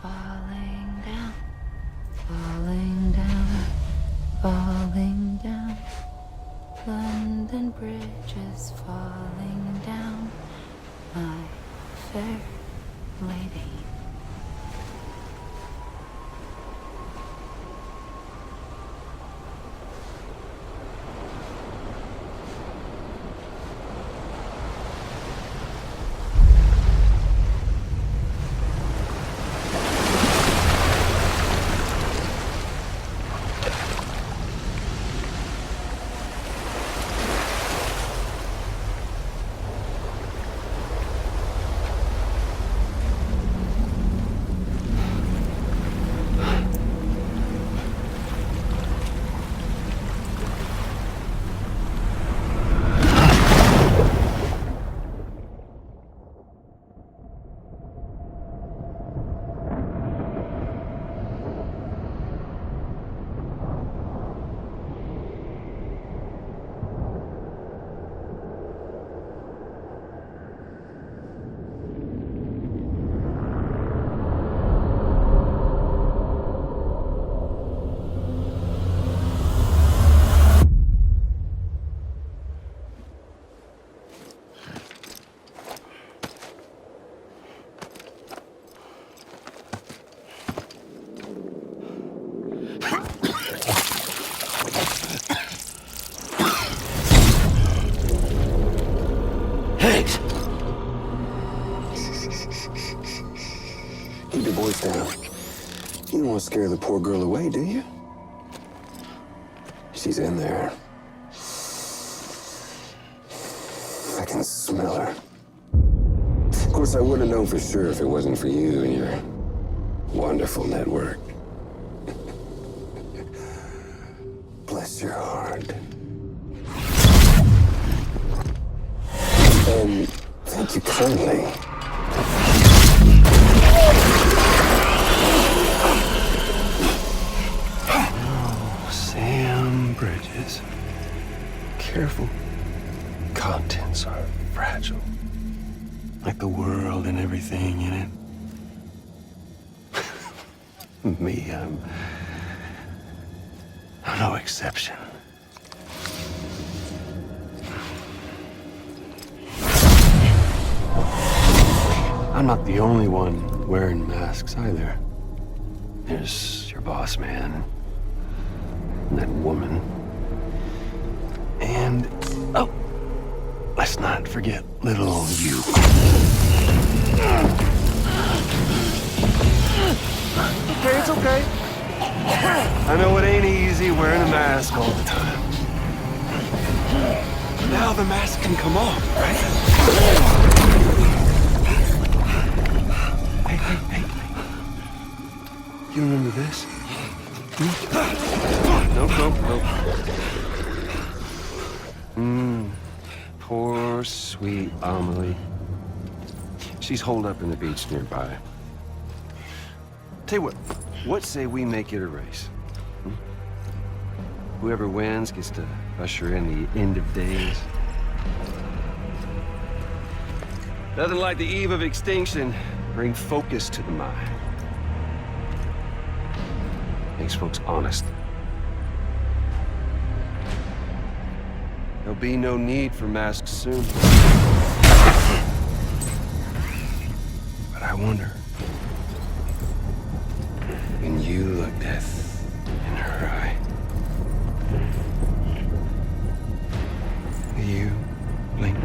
falling down, falling down, falling down. London Bridge is falling down, my fair lady. Keep your voice down. You don't want to scare the poor girl away, do you? She's in there. I can smell her. Of course, I wouldn't have known for sure if it wasn't for you and your wonderful network. Bless your heart. And thank you kindly. Oh, Sam Bridges. Careful. Contents are fragile. Like the world and everything in it. Me, I'm no exception. I'm not the only one wearing masks either. There's your boss man, and that woman, and, oh, let's not forget little old you. Okay, it's okay. I know it ain't easy wearing a mask all the time. Now the mask can come off, right? Hey. You remember this? Nope. Poor, sweet Amelie. She's holed up in the beach nearby. Tell you what say we make it a race? Whoever wins gets to usher in the end of days. Nothing like the eve of extinction. Bring focus to the mind. Makes folks honest. There'll be no need for masks soon. But I wonder, when you look death in her eye, will you blink?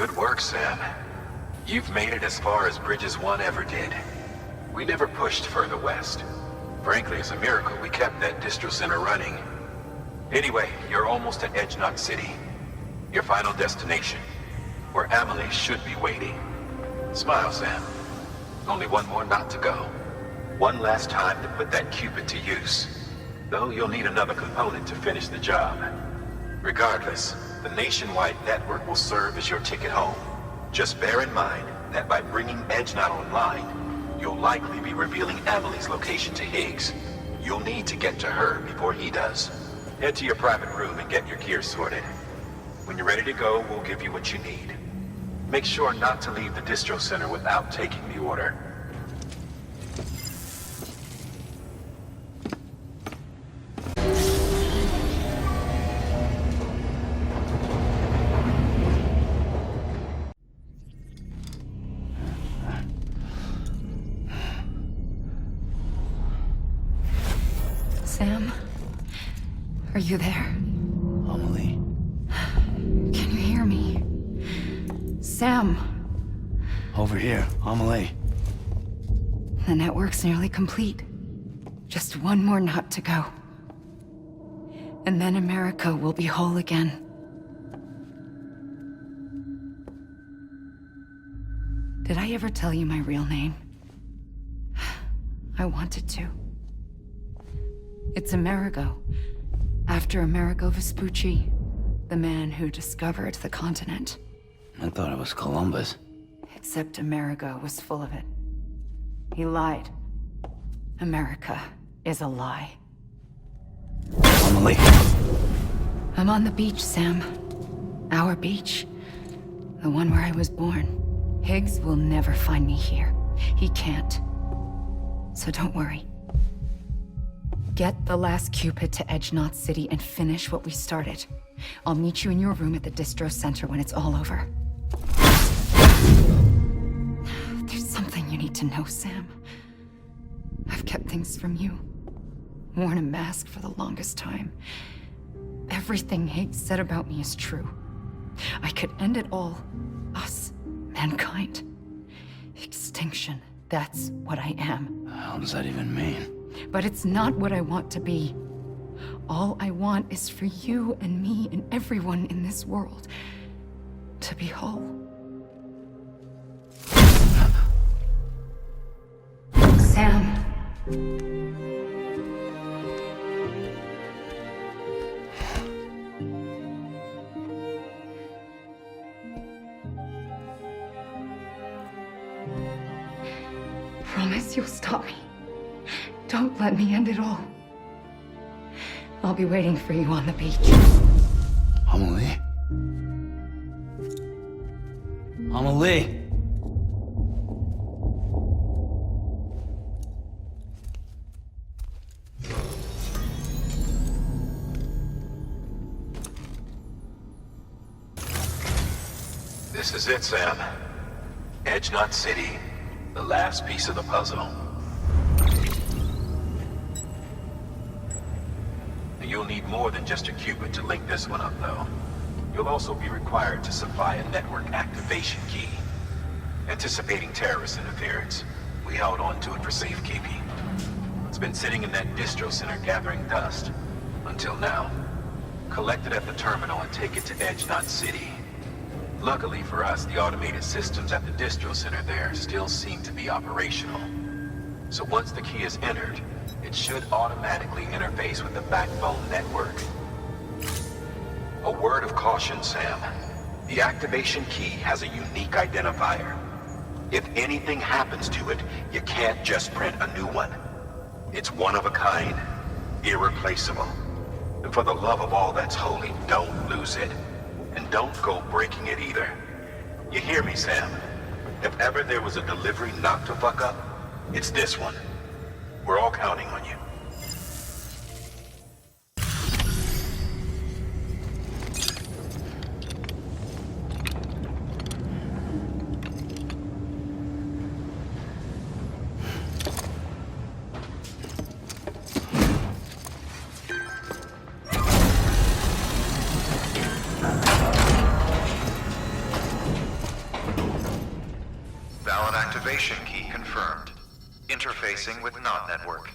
Good work, Sam. You've made it as far as Bridges 1 ever did. We never pushed further west. Frankly, it's a miracle we kept that distro center running. Anyway, you're almost at Edge Knot City. Your final destination, where Amelie should be waiting. Smile, Sam. Only one more knot to go. One last time to put that Cupid to use. Though you'll need another component to finish the job. Regardless, the nationwide network will serve as your ticket home. Just bear in mind that by bringing Edge Knot online, you'll likely be revealing Amelie's location to Higgs. You'll need to get to her before he does. Head to your private room and get your gear sorted. When you're ready to go, we'll give you what you need. Make sure not to leave the distro center without taking the order. Sam? Are you there? Amelie. Can you hear me? Sam! Over here, Amelie. The network's nearly complete. Just one more knot to go. And then America will be whole again. Did I ever tell you my real name? I wanted to. It's Amerigo, after Amerigo Vespucci, the man who discovered the continent. I thought it was Columbus. Except Amerigo was full of it. He lied. America is a lie. Amelie. I'm on the beach, Sam. Our beach. The one where I was born. Higgs will never find me here. He can't. So don't worry. Get the last Cupid to Edge Knot City and finish what we started. I'll meet you in your room at the distro center when it's all over. There's something you need to know, Sam. I've kept things from you. Worn a mask for the longest time. Everything Higgs said about me is true. I could end it all. Us. Mankind. Extinction. That's what I am. How does that even mean? But it's not what I want to be. All I want is for you and me and everyone in this world to be whole. Sam. Promise you'll stop me. Don't let me end it all. I'll be waiting for you on the beach. Amelie? Amelie! This is it, Sam. Edge Knot City. The last piece of the puzzle. You'll need more than just a Cupid to link this one up, though. You'll also be required to supply a network activation key. Anticipating terrorist interference, we held on to it for safekeeping. It's been sitting in that distro center gathering dust. Until now. Collect it at the terminal and take it to Edge Knot City. Luckily for us, the automated systems at the distro center there still seem to be operational. So once the key is entered, it should automatically interface with the backbone network. A word of caution, Sam. The activation key has a unique identifier. If anything happens to it, you can't just print a new one. It's one of a kind, irreplaceable. And for the love of all that's holy, don't lose it. And don't go breaking it either. You hear me, Sam? If ever there was a delivery not to fuck up, it's this one. We're all counting on you. interfacing with Knot Network.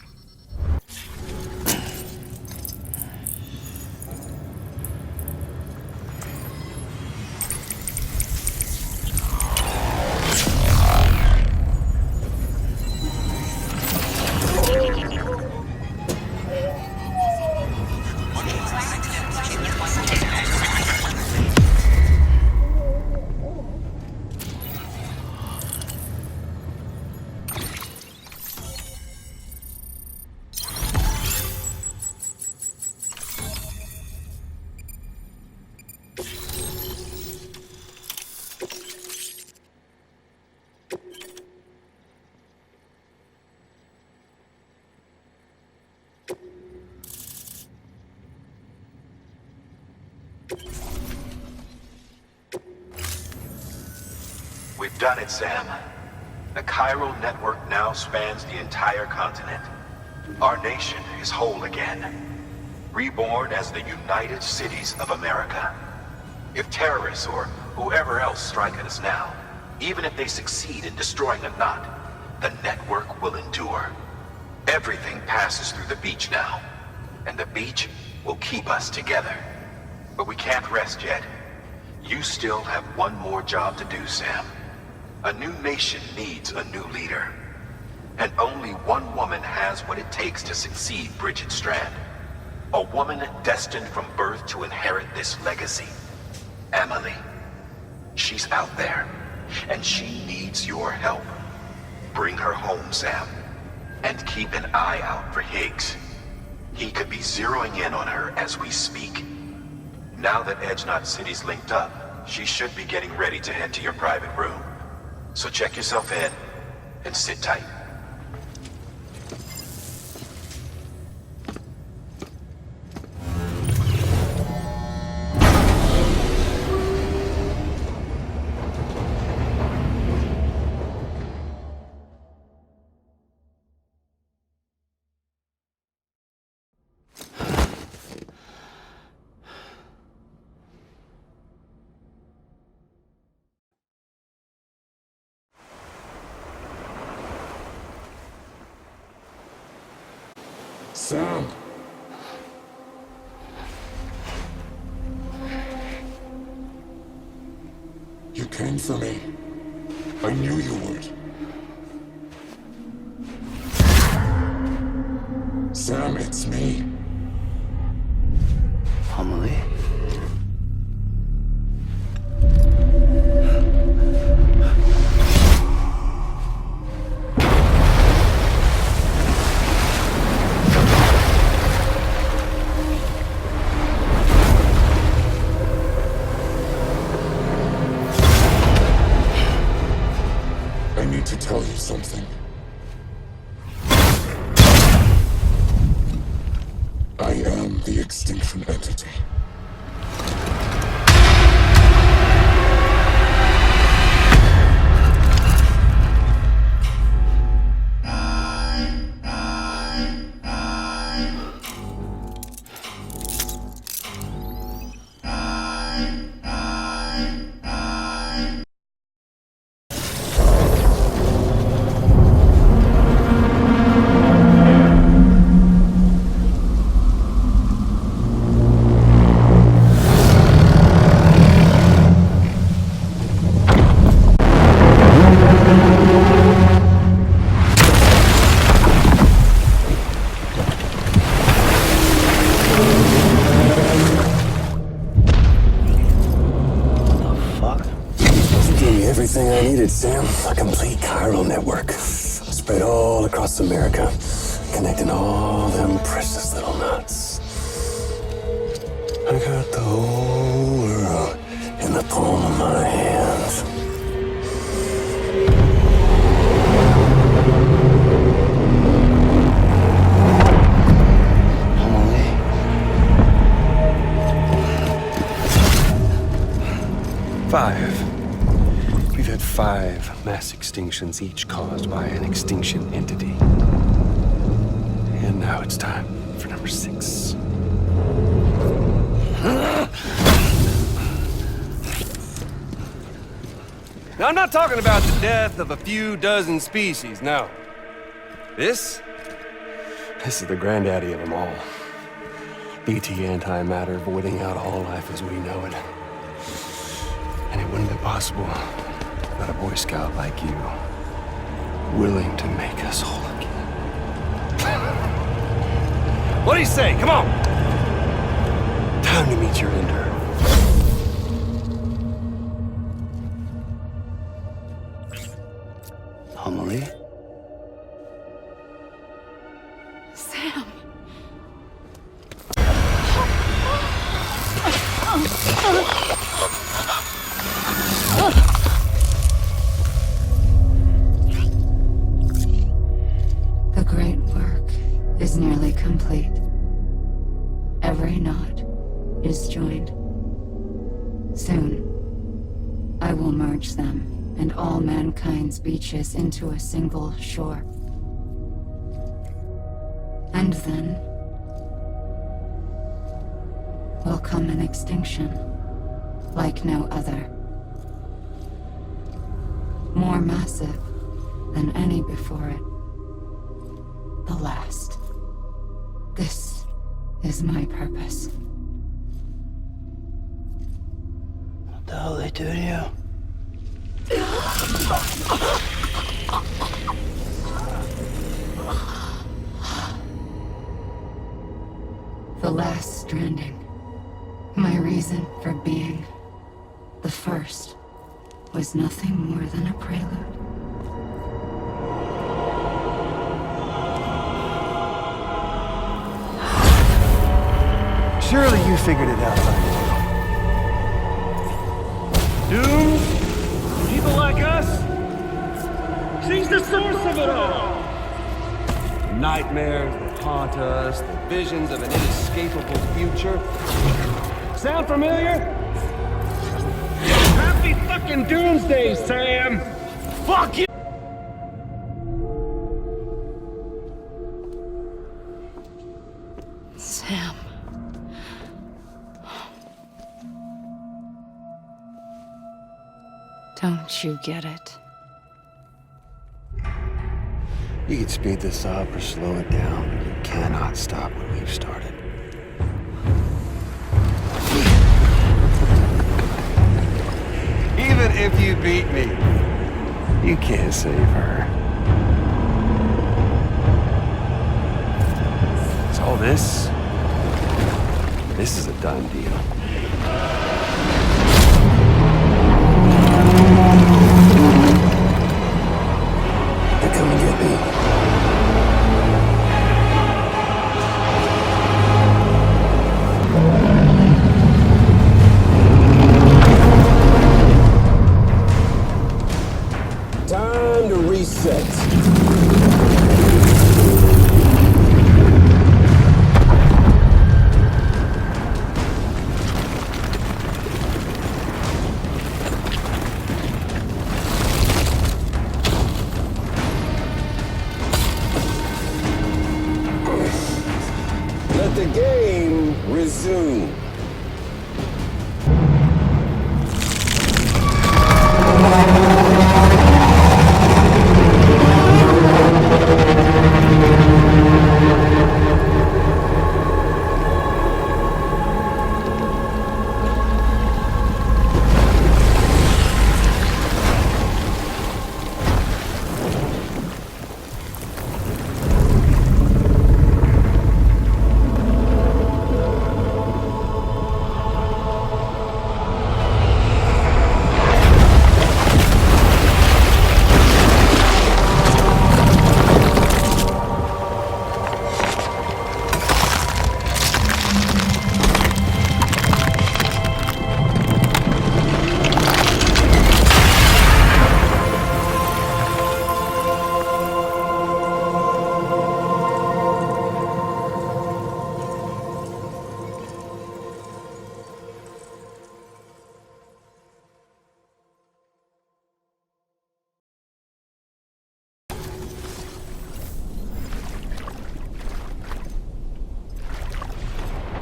We've done it, Sam. The chiral network now spans the entire continent. Our nation is whole again. Reborn as the United Cities of America. If terrorists or whoever else strike at us now, even if they succeed in destroying the knot, the network will endure. Everything passes through the beach now, and the beach will keep us together. But we can't rest yet. You still have one more job to do, Sam. A new nation needs a new leader. And only one woman has what it takes to succeed Bridget Strand. A woman destined from birth to inherit this legacy. Emily. She's out there, and she needs your help. Bring her home, Sam. And keep an eye out for Higgs. He could be zeroing in on her as we speak. Now that Edge Knot City's linked up, she should be getting ready to head to your private room. So check yourself in, and sit tight. Sam! You came for me. I knew you would. Sam, it's me. Amelie? I need to tell you something. I am the Extinction Entity. Everything I needed, Sam. A complete chiral network. Spread all across America. Connecting all them precious little knots. I got the whole world in the palm of my hand. We've had 5 mass extinctions, each caused by an extinction entity. And now it's time for number 6. Now, I'm not talking about the death of a few dozen species, no. This is the granddaddy of them all. BT antimatter voiding out all life as we know it. And it wouldn't be possible without a Boy Scout like you, willing to make us whole again. What do you say? Come on! Time to meet your ender. Amelie? Sam. The great work is nearly complete. Every knot is joined. Soon, I will merge them and all mankind's beaches into a single shore. And then will come an extinction like no other. More massive than any before it. The last. This is my purpose. What the hell they do to you? The last stranding. My reason for being. The first was nothing more than a prelude. Surely you figured it out by now. Dooms? People like us? She's the source of it all! The nightmares that haunt us, the visions of an inescapable future. Sound familiar? Happy fucking doomsday, Sam! Fuck you! Sam. Don't you get it? You can speed this up or slow it down, but you cannot stop what we've started. Even if you beat me, you can't save her. So all this is a done deal. They're coming to get me. Time to reset. Let the game resume.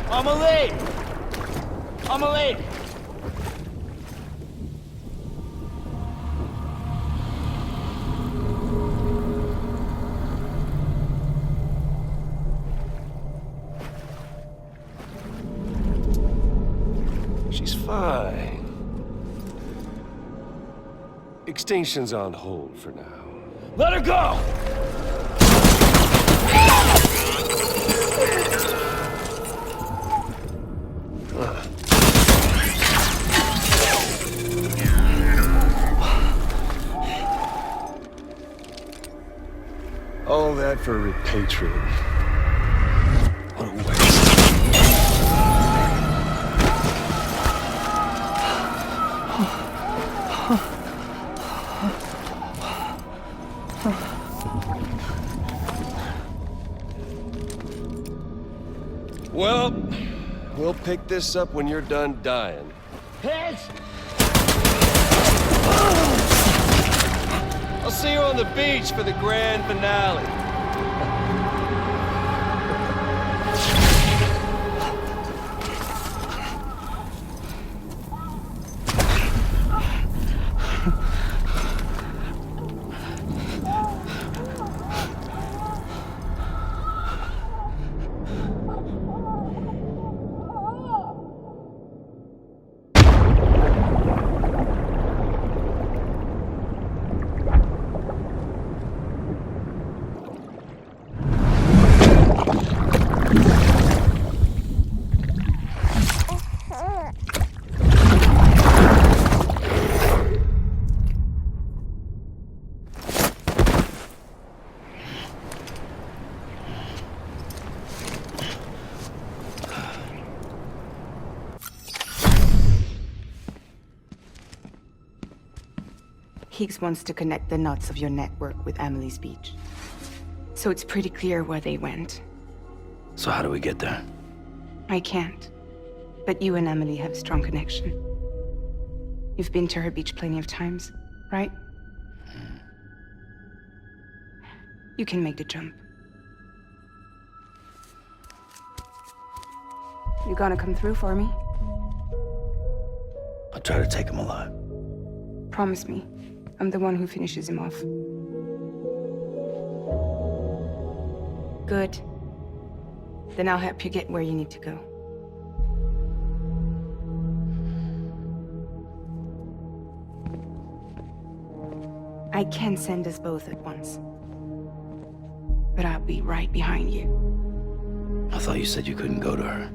Amelie! Amelie! She's fine. Extinction's on hold for now. Let her go! All that for repatriating. What a waste. Well, we'll pick this up when you're done dying. Heads! I'll see you on the beach for the grand finale. Higgs wants to connect the knots of your network with Emily's beach. So it's pretty clear where they went. So how do we get there? I can't. But you and Emily have a strong connection. You've been to her beach plenty of times, right? You can make the jump. You gonna come through for me? I'll try to take him alive. Promise me. I'm the one who finishes him off. Good. Then I'll help you get where you need to go. I can send us both at once. But I'll be right behind you. I thought you said you couldn't go to her.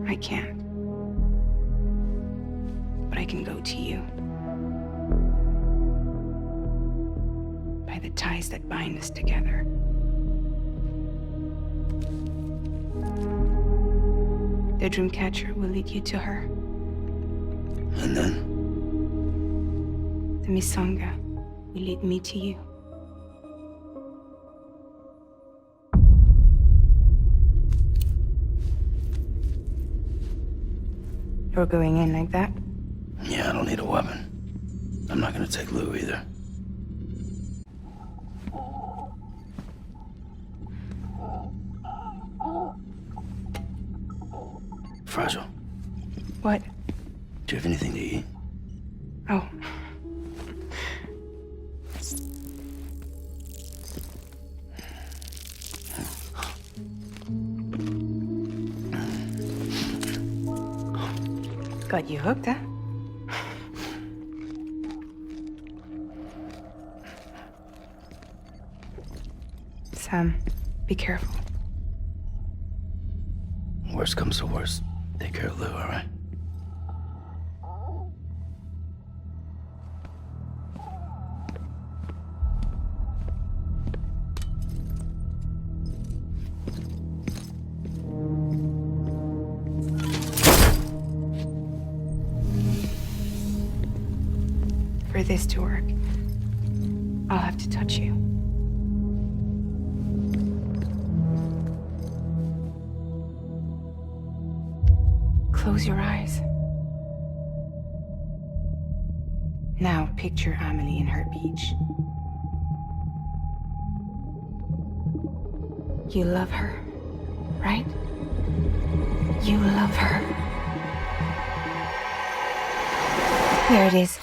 I can't. But I can go to you. By the ties that bind us together. The Dreamcatcher will lead you to her. And then? The Misanga will lead me to you. You're going in like that? Yeah, I don't need a weapon. I'm not gonna take Lou either. Fragile. What? Do you have anything to eat? Oh. Got you hooked, huh? Sam, be careful. Worst comes to worst. Take care of Lou, all right? For this to work, I'll have to touch you. Close your eyes. Now picture Amelie in her beach. You love her, right? You love her. There it is.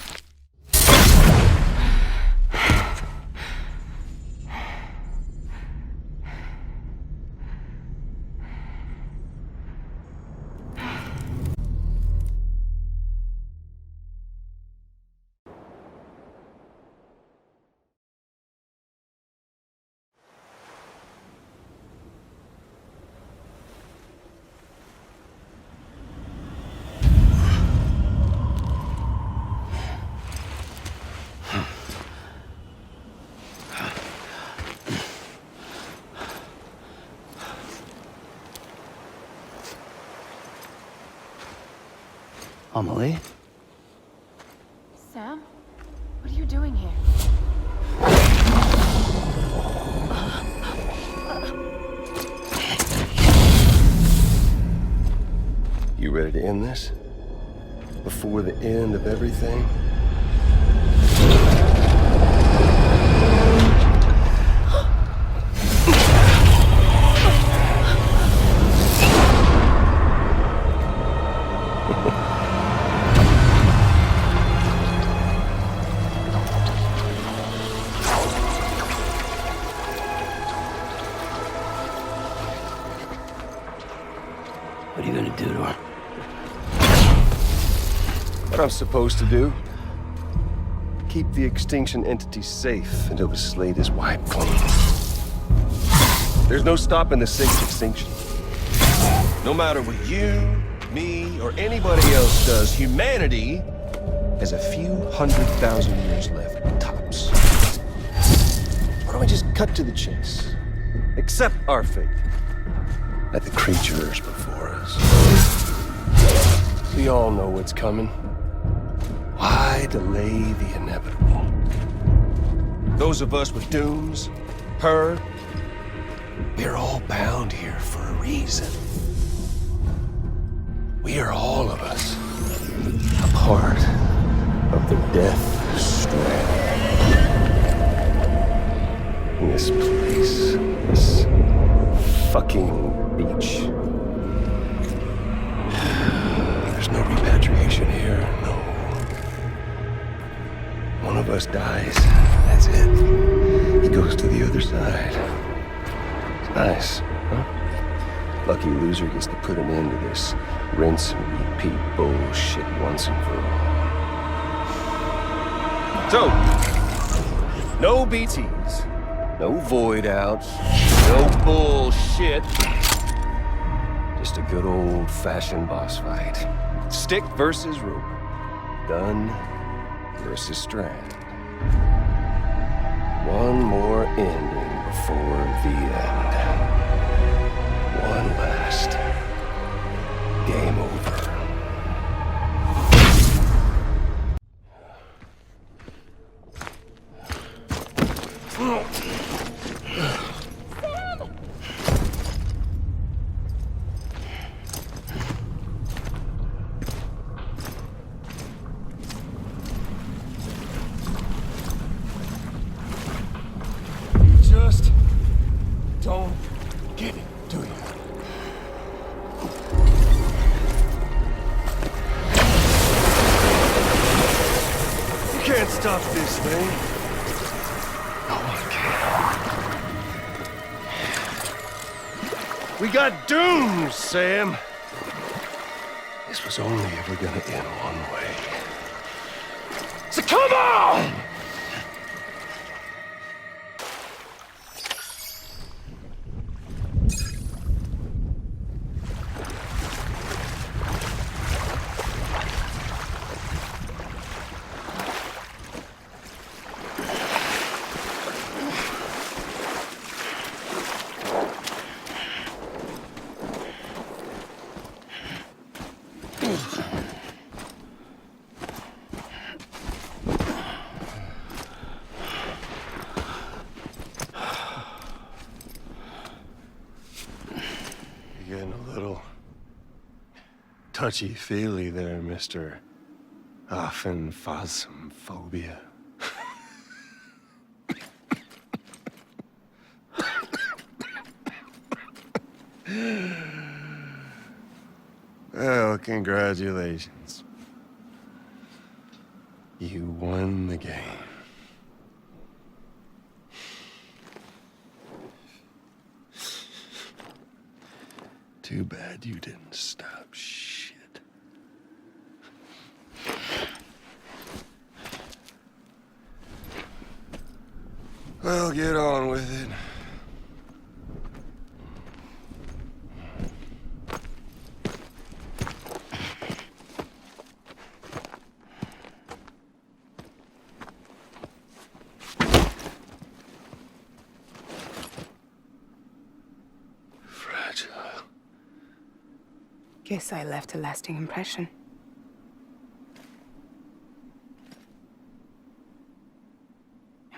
Amelie? Sam? What are you doing here? You ready to end this? Before the end of everything? What are you gonna do to her? What I'm supposed to do? Keep the extinction entity safe until the slate is wiped clean. There's no stopping the safe extinction. No matter what you, me, or anybody else does, humanity has a few 100,000 years left, tops. Why don't we just cut to the chase? Accept our fate. Let the creatures before us. We all know what's coming. Why delay the inevitable? Those of us with dooms, her, we're all bound here for a reason. We are all of us a part of the Death Strand. In this place, this fucking beach. There's no repatriation here, no. One of us dies, that's it. He goes to the other side. It's nice, huh? Lucky loser gets to put an end to this rinse and repeat bullshit once and for all. So, no BTs, no void outs, no bullshit. Just a good old-fashioned boss fight. Stick versus rope. Gun versus strand. One more ending before the end. One last game over. Just don't get it, do you? You can't stop this thing. No one can. We got doomed, Sam. This was only ever gonna end one way. So come on! You're getting a little touchy-feely there, Mr. Affenphasmophobia. Well, congratulations. You won the game. Too bad you didn't stop shit. Well, get on with it. Guess I left a lasting impression.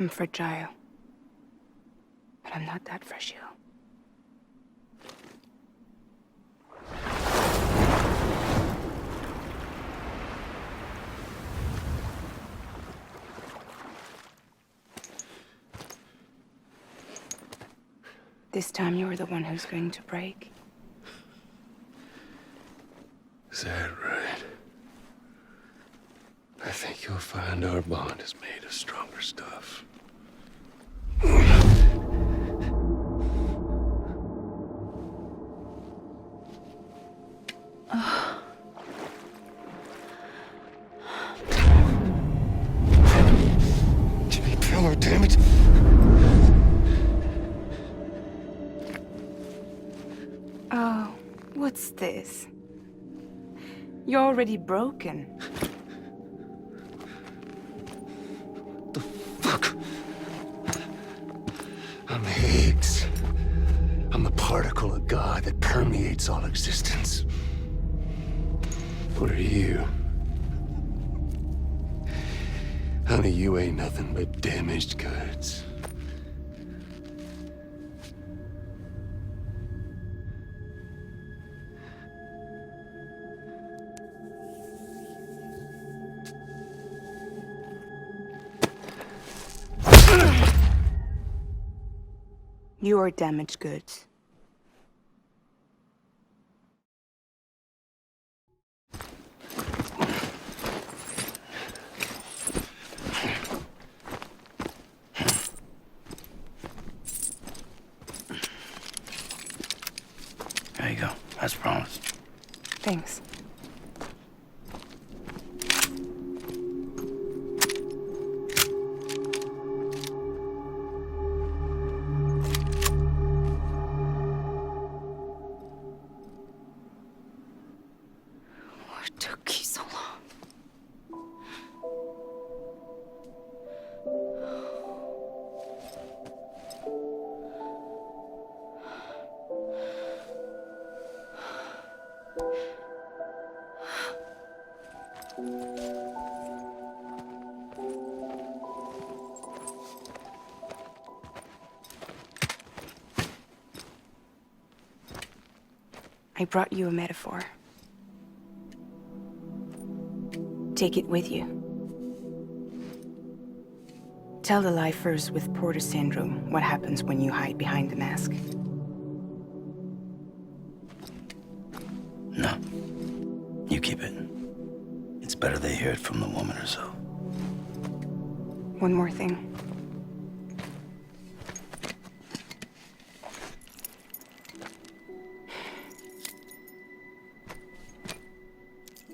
I'm fragile. But I'm not that fragile. This time you're the one who's going to break. Is that right? I think you'll find our bond is made of stronger stuff. Jimmy Pillar, damn it! Oh, what's this? You're already broken. The fuck? I'm Higgs. I'm the particle of God that permeates all existence. What are you? Honey, you ain't nothing but damaged goods. You are damaged goods. There you go, as promised. Thanks. What took you so long? I brought you a metaphor. Take it with you. Tell the lifers with Porter syndrome what happens when you hide behind the mask. No. You keep it. It's better they hear it from the woman herself. One more thing.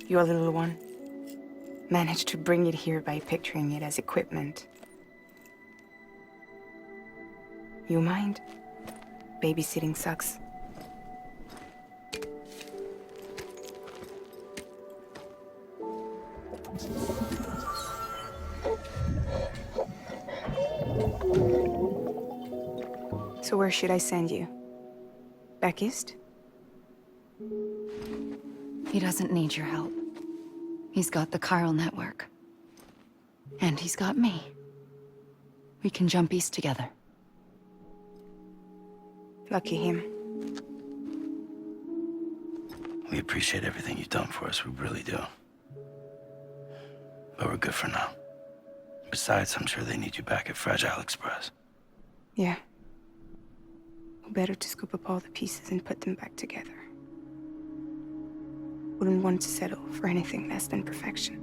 Your little one managed to bring it here by picturing it as equipment. You mind? Babysitting sucks. So where should I send you? Back east? He doesn't need your help. He's got the chiral network. And he's got me. We can jump east together. Lucky him. We appreciate everything you've done for us, we really do. But we're good for now. Besides, I'm sure they need you back at Fragile Express. Yeah. Better to scoop up all the pieces and put them back together. Wouldn't want to settle for anything less than perfection.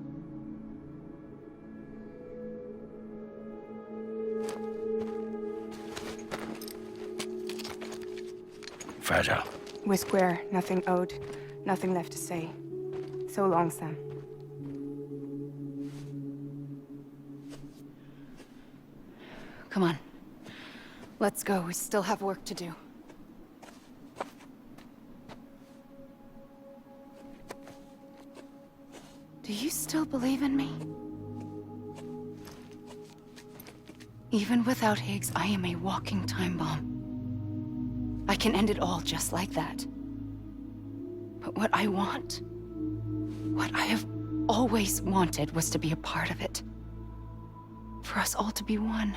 Fragile. We're square, nothing owed, nothing left to say. So long, Sam. Come on. Let's go. We still have work to do. Do you still believe in me? Even without Higgs, I am a walking time bomb. I can end it all just like that. But what I want, what I have always wanted, was to be a part of it. For us all to be one.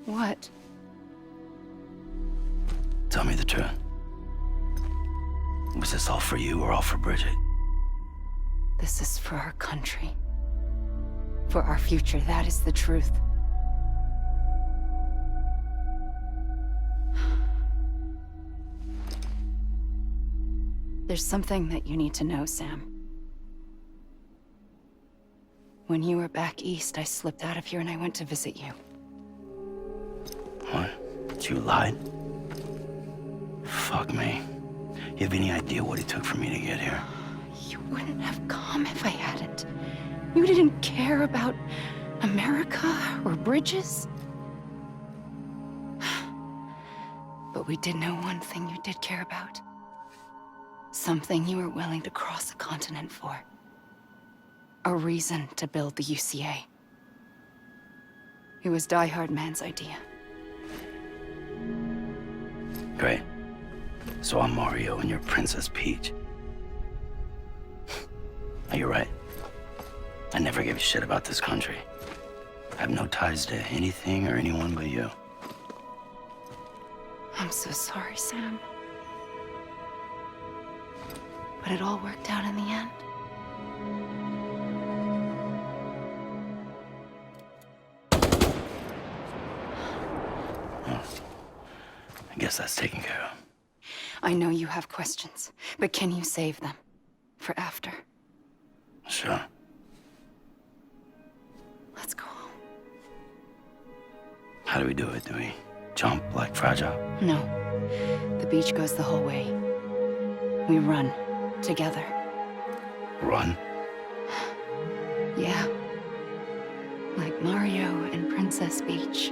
What? Tell me the truth. Was this all for you or all for Bridget? This is for our country. For our future, that is the truth. There's something that you need to know, Sam. When you were back east, I slipped out of here and I went to visit you. What? You lied? Fuck me. You have any idea what it took for me to get here? You wouldn't have come if I hadn't. You didn't care about America or bridges. But we did know one thing you did care about. Something you were willing to cross a continent for. A reason to build the UCA. It was Die Hard Man's idea. Great. So I'm Mario and you're Princess Peach. You're right. I never gave a shit about this country. I have no ties to anything or anyone but you. I'm so sorry, Sam. But it all worked out in the end. I guess that's taken care of. I know you have questions, but can you save them? For after? Sure. Let's go home. How do we do it? Do we jump like Fragile? No. The beach goes the whole way. We run. Together. Run? Yeah. Like Mario and Princess Peach.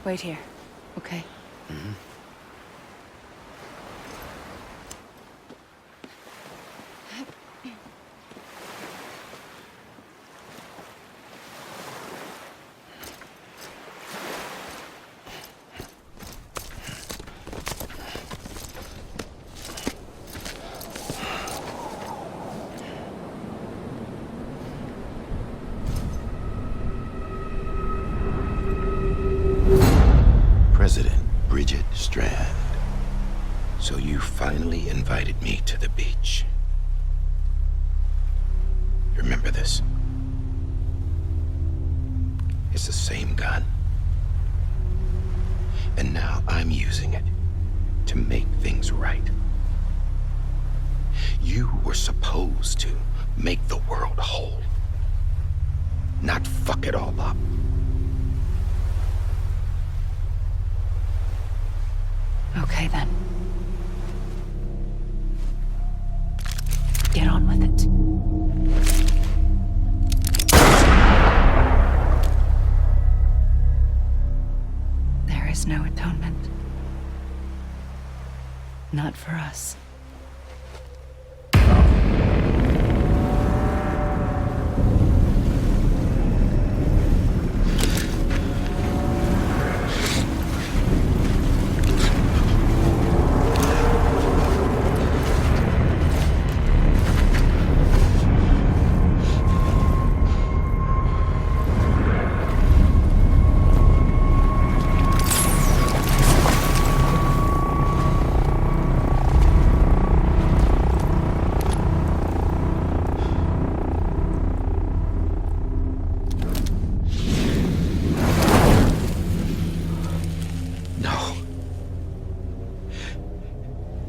Wait here, okay? Mm-hmm. President Bridget Strand. So you finally invited me to the beach. Remember this? It's the same gun. And now I'm using it to make things right. You were supposed to make the world whole, not fuck it all up. Okay, then. Get on with it. There is no atonement. Not for us.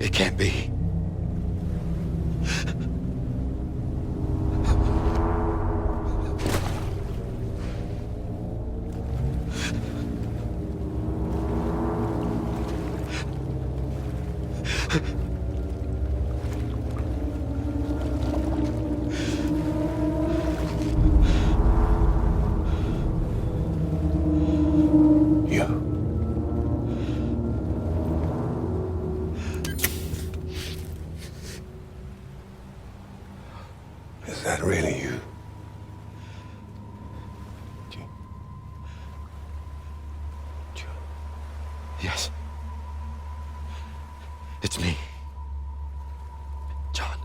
It can't be. Is that really you? Yes. It's me. John.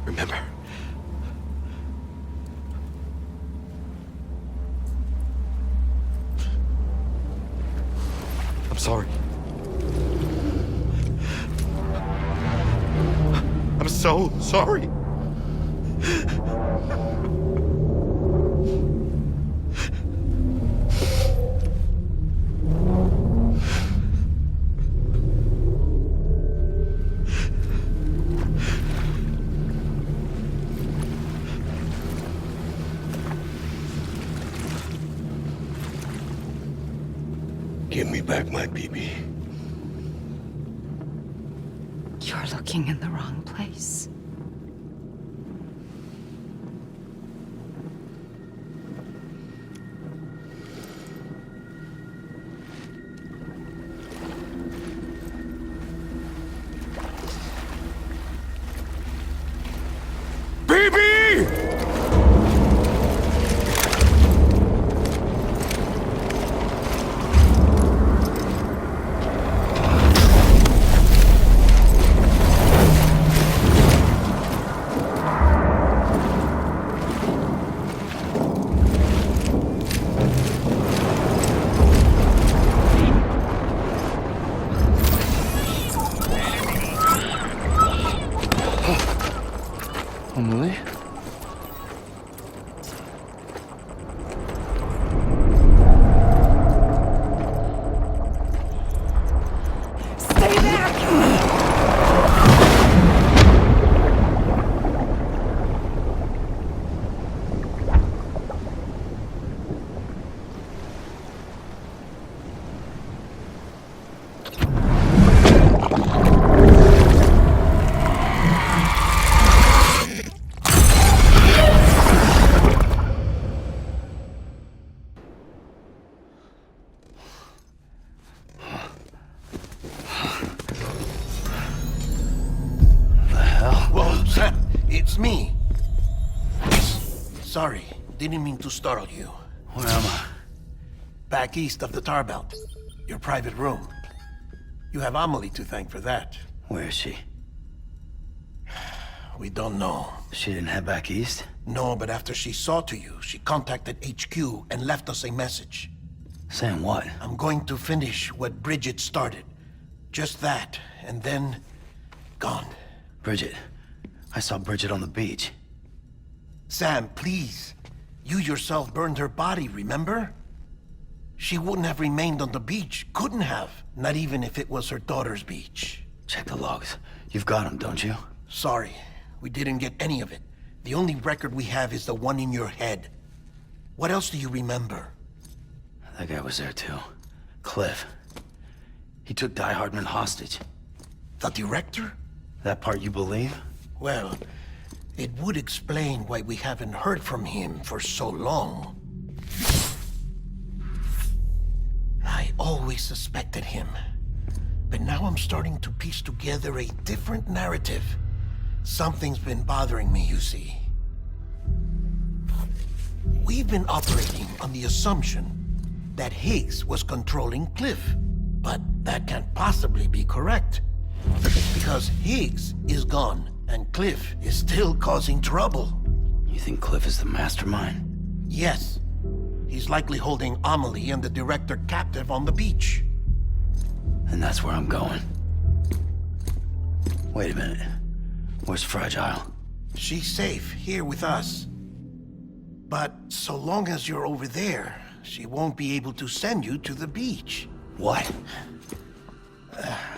Remember. I'm sorry. I'm so sorry. Give me back my BB. You're looking in the wrong place. Emily? Stay back! Whoa, Sam, it's me. Sorry, didn't mean to startle you. Where am I? Back east of the tar belt. Your private room. You have Amelie to thank for that. Where is she? We don't know. She didn't head back east? No, but after she saw to you, she contacted HQ and left us a message. Saying what? I'm going to finish what Bridget started. Just that, and then... gone. Bridget. I saw Bridget on the beach. Sam, please. You yourself burned her body, remember? She wouldn't have remained on the beach. Couldn't have. Not even if it was her daughter's beach. Check the logs. You've got them, don't you? Sorry. We didn't get any of it. The only record we have is the one in your head. What else do you remember? That guy was there too. Cliff. He took Die Hardman hostage. The director? That part you believe? Well, it would explain why we haven't heard from him for so long. I always suspected him. But now I'm starting to piece together a different narrative. Something's been bothering me, you see. We've been operating on the assumption that Higgs was controlling Cliff. But that can't possibly be correct. Because Higgs is gone, and Cliff is still causing trouble. You think Cliff is the mastermind? Yes. He's likely holding Amelie and the director captive on the beach. And that's where I'm going. Wait a minute. Where's Fragile? She's safe here with us. But so long as you're over there, she won't be able to send you to the beach. What?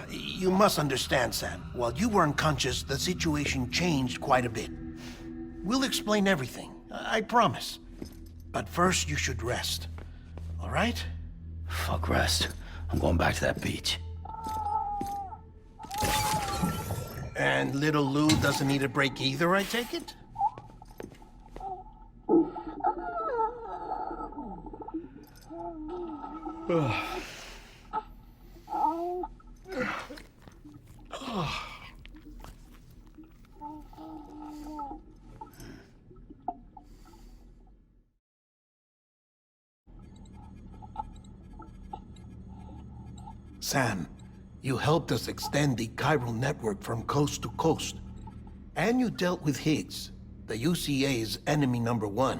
You must understand, Sam. While you were unconscious, the situation changed quite a bit. We'll explain everything, I promise. But first, you should rest. All right? Fuck rest. I'm going back to that beach. And little Lou doesn't need a break either, I take it? Sam, you helped us extend the chiral network from coast to coast. And you dealt with Higgs, the UCA's enemy #1.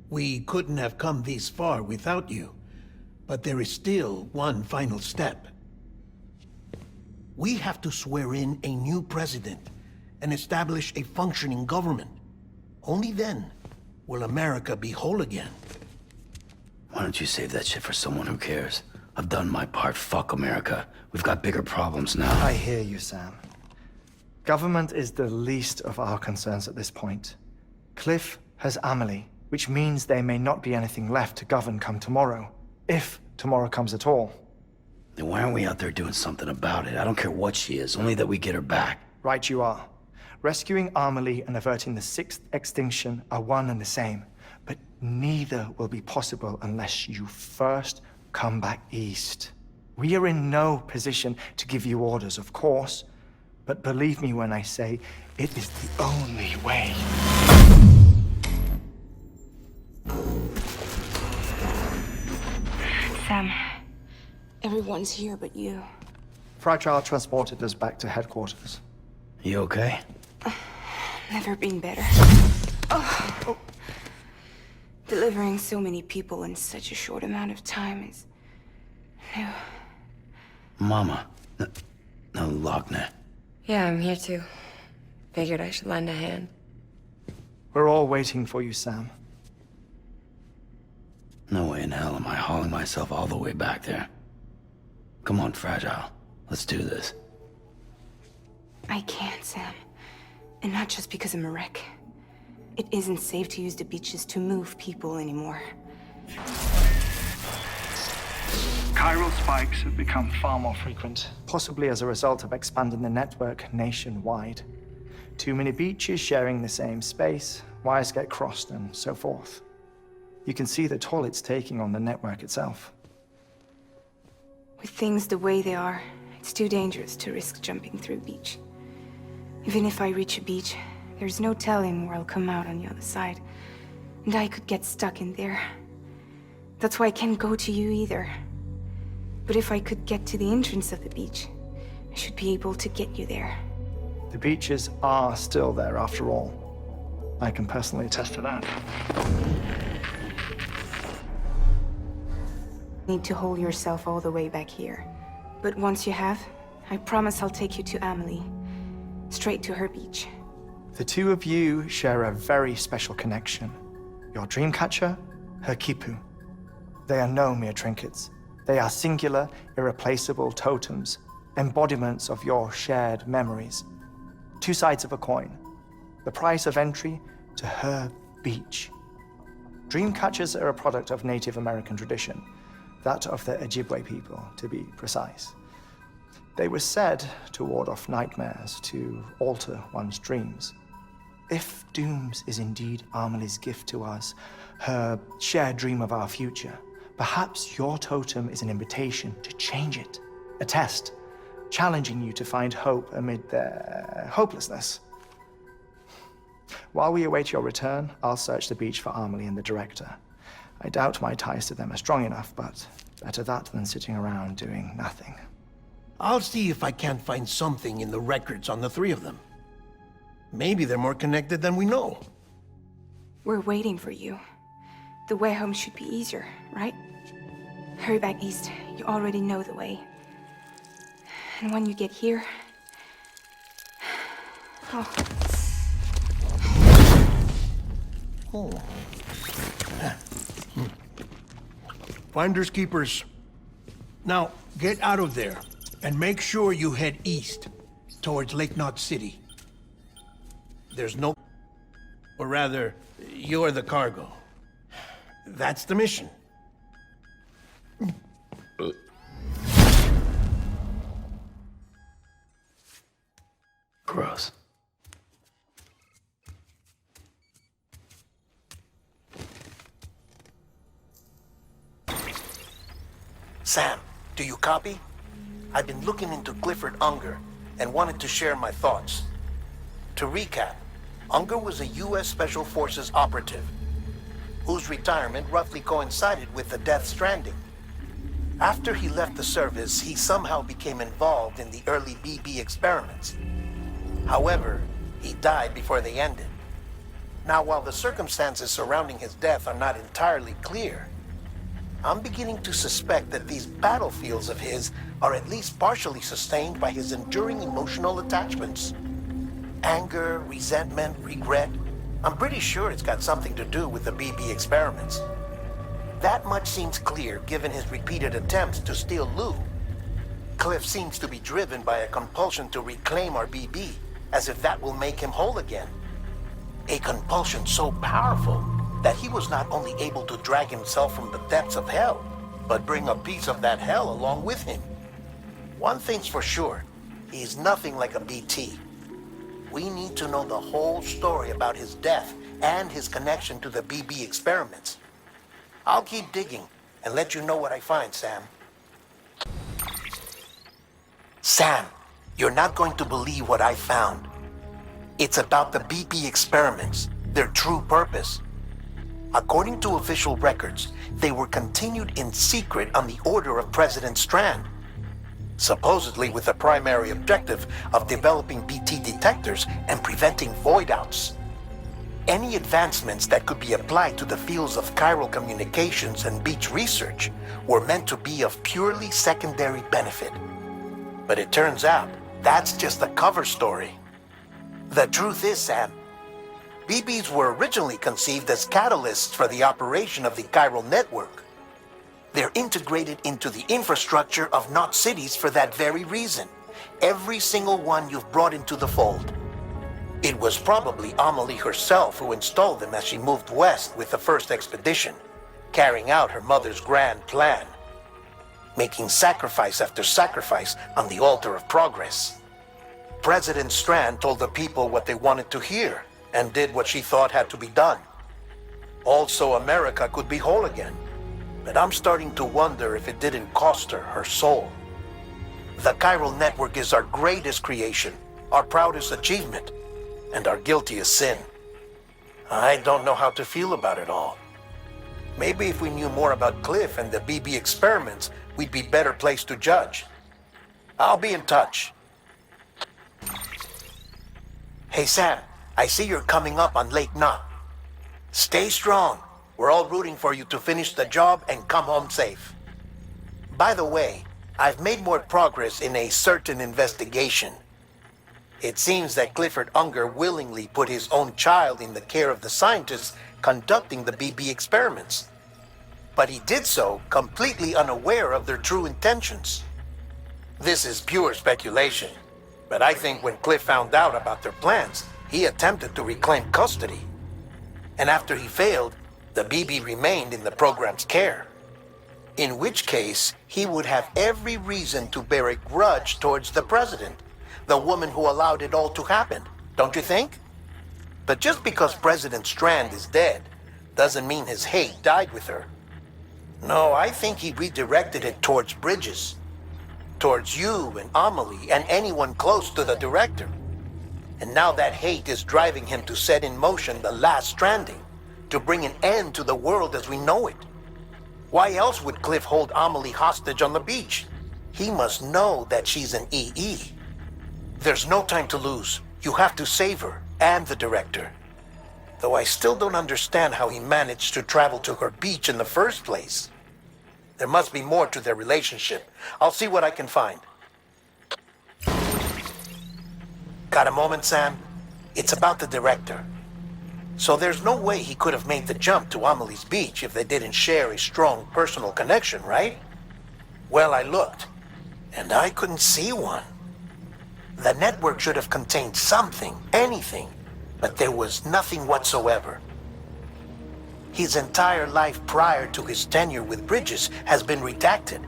We couldn't have come this far without you. But there is still one final step. We have to swear in a new president and establish a functioning government. Only then will America be whole again. Why don't you save that shit for someone who cares? I've done my part. Fuck America. We've got bigger problems now. I hear you, Sam. Government is the least of our concerns at this point. Cliff has Amelie, which means there may not be anything left to govern come tomorrow. If tomorrow comes at all. Then why aren't we out there doing something about it? I don't care what she is, only that we get her back. Right you are. Rescuing Amelie and averting the 6th extinction are one and the same. But neither will be possible unless you first come back east. We are in no position to give you orders, of course. But believe me when I say, it is the only way. Sam, everyone's here but you. Fragile transported us back to headquarters. You okay? Never been better. Oh. Delivering so many people in such a short amount of time is new. Mama. No, Lochner. Yeah, I'm here too. Figured I should lend a hand. We're all waiting for you, Sam. No way in hell am I hauling myself all the way back there. Come on, Fragile. Let's do this. I can't, Sam. And not just because I'm a wreck. It isn't safe to use the beaches to move people anymore. Chiral spikes have become far more frequent, possibly as a result of expanding the network nationwide. Too many beaches sharing the same space, wires get crossed, and so forth. You can see the toll it's taking on the network itself. With things the way they are, it's too dangerous to risk jumping through a beach. Even if I reach a beach, there's no telling where I'll come out on the other side. And I could get stuck in there. That's why I can't go to you either. But if I could get to the entrance of the beach, I should be able to get you there. The beaches are still there after all. I can personally attest to that. Need to hold yourself all the way back here. But once you have, I promise I'll take you to Amelie. Straight to her beach. The two of you share a very special connection. Your dreamcatcher, her quipu. They are no mere trinkets. They are singular, irreplaceable totems, embodiments of your shared memories. Two sides of a coin. The price of entry to her beach. Dreamcatchers are a product of Native American tradition, that of the Ojibwe people, to be precise. They were said to ward off nightmares, to alter one's dreams. If Dooms is indeed Amelie's gift to us, her shared dream of our future, perhaps your totem is an invitation to change it. A test, challenging you to find hope amid their hopelessness. While we await your return, I'll search the beach for Amelie and the director. I doubt my ties to them are strong enough, but better that than sitting around doing nothing. I'll see if I can't find something in the records on the three of them. Maybe they're more connected than we know. We're waiting for you. The way home should be easier, right? Hurry back east. You already know the way. And when you get here... Oh. Oh. Finders keepers. Now, get out of there. And make sure you head east, towards Lake Knot City. There's no... Or rather, you're the cargo. That's the mission. Gross. Sam, do you copy? I've been looking into Clifford Unger and wanted to share my thoughts. To recap, Unger was a U.S. Special Forces operative whose retirement roughly coincided with the Death Stranding. After he left the service, he somehow became involved in the early BB experiments. However, he died before they ended. Now, while the circumstances surrounding his death are not entirely clear, I'm beginning to suspect that these battlefields of his are at least partially sustained by his enduring emotional attachments. Anger, resentment, regret. I'm pretty sure it's got something to do with the BB experiments. That much seems clear given his repeated attempts to steal Lou. Cliff seems to be driven by a compulsion to reclaim our BB, as if that will make him whole again. A compulsion so powerful that he was not only able to drag himself from the depths of hell, but bring a piece of that hell along with him. One thing's for sure, he's nothing like a BT. We need to know the whole story about his death and his connection to the BB experiments. I'll keep digging and let you know what I find, Sam. Sam, you're not going to believe what I found. It's about the BB experiments, their true purpose. According to official records, they were continued in secret on the order of President Strand, supposedly with the primary objective of developing BT detectors and preventing void-outs. Any advancements that could be applied to the fields of chiral communications and beach research were meant to be of purely secondary benefit. But it turns out, that's just the cover story. The truth is, Sam, BBs were originally conceived as catalysts for the operation of the chiral network. They're integrated into the infrastructure of Knot cities for that very reason. Every single one you've brought into the fold. It was probably Amelie herself who installed them as she moved west with the first expedition, carrying out her mother's grand plan, making sacrifice after sacrifice on the altar of progress. President Strand told the people what they wanted to hear, and did what she thought had to be done. Also, America could be whole again. But I'm starting to wonder if it didn't cost her soul. The chiral network is our greatest creation, our proudest achievement, and our guiltiest sin. I don't know how to feel about it all. Maybe if we knew more about Cliff and the BB experiments, we'd be better placed to judge. I'll be in touch. Hey, Sam. I see you're coming up on Lake Knot. Stay strong. We're all rooting for you to finish the job and come home safe. By the way, I've made more progress in a certain investigation. It seems that Clifford Unger willingly put his own child in the care of the scientists conducting the BB experiments. But he did so completely unaware of their true intentions. This is pure speculation, but I think when Cliff found out about their plans, he attempted to reclaim custody. And after he failed, the BB remained in the program's care. In which case, he would have every reason to bear a grudge towards the president, the woman who allowed it all to happen, don't you think? But just because President Strand is dead, doesn't mean his hate died with her. No, I think he redirected it towards Bridges, towards you and Amelie and anyone close to the director. And now that hate is driving him to set in motion the last stranding, to bring an end to the world as we know it. Why else would Cliff hold Amelie hostage on the beach? He must know that she's an EE. There's no time to lose. You have to save her and the director. Though I still don't understand how he managed to travel to her beach in the first place. There must be more to their relationship. I'll see what I can find. Got a moment, Sam? It's about the director. So there's no way he could have made the jump to Amelie's beach if they didn't share a strong personal connection, right? Well, I looked, and I couldn't see one. The network should have contained something, anything, but there was nothing whatsoever. His entire life prior to his tenure with Bridges has been redacted.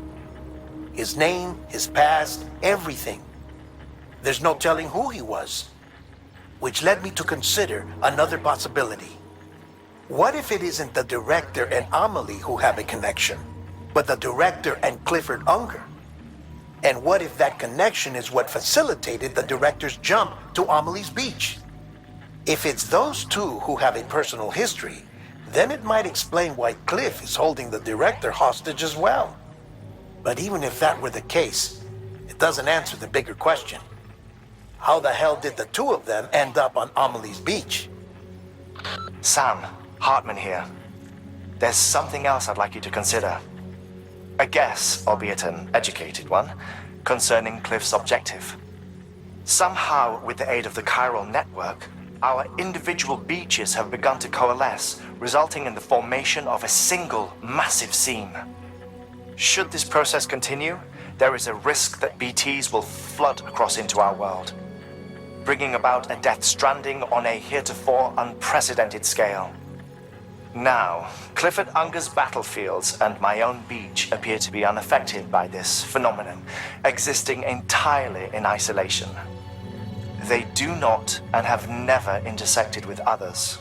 His name, his past, everything. there's no telling who he was. Which led me to consider another possibility. What if it isn't the director and Amelie who have a connection, but the director and Clifford Unger? And what if that connection is what facilitated the director's jump to Amelie's beach? If it's those two who have a personal history, then it might explain why Cliff is holding the director hostage as well. But even if that were the case, it doesn't answer the bigger question. How the hell did the two of them end up on Amelie's beach? Sam, Hartman here. There's something else I'd like you to consider. A guess, albeit an educated one, concerning Cliff's objective. Somehow, with the aid of the chiral network, our individual beaches have begun to coalesce, resulting in the formation of a single massive seam. Should this process continue, there is a risk that BTs will flood across into our world, bringing about a death stranding on a heretofore unprecedented scale. Now, Clifford Unger's battlefields and my own beach appear to be unaffected by this phenomenon, existing entirely in isolation. They do not and have never intersected with others.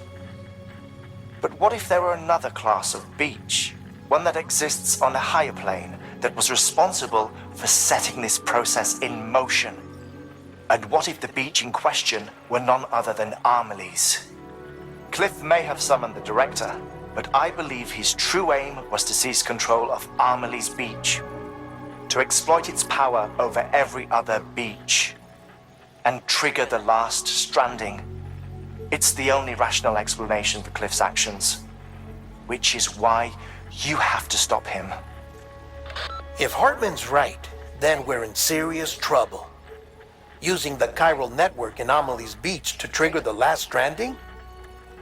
But what if there were another class of beach, one that exists on a higher plane, that was responsible for setting this process in motion? And what if the beach in question were none other than Amelie's? Cliff may have summoned the director, but I believe his true aim was to seize control of Amelie's beach, to exploit its power over every other beach, and trigger the last stranding. It's the only rational explanation for Cliff's actions, which is why you have to stop him. If Hartman's right, then we're in serious trouble. Using the chiral network in Amelie's beach to trigger the last stranding?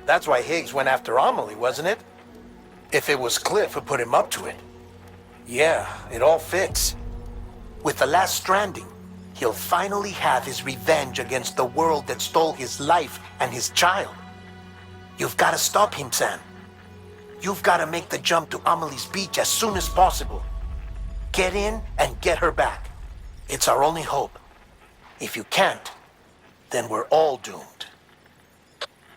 That's why Higgs went after Amelie, wasn't it? If it was Cliff who put him up to it. Yeah, it all fits. With the last stranding, he'll finally have his revenge against the world that stole his life and his child. You've got to stop him, Sam. You've got to make the jump to Amelie's beach as soon as possible. Get in and get her back. It's our only hope. If you can't, then we're all doomed.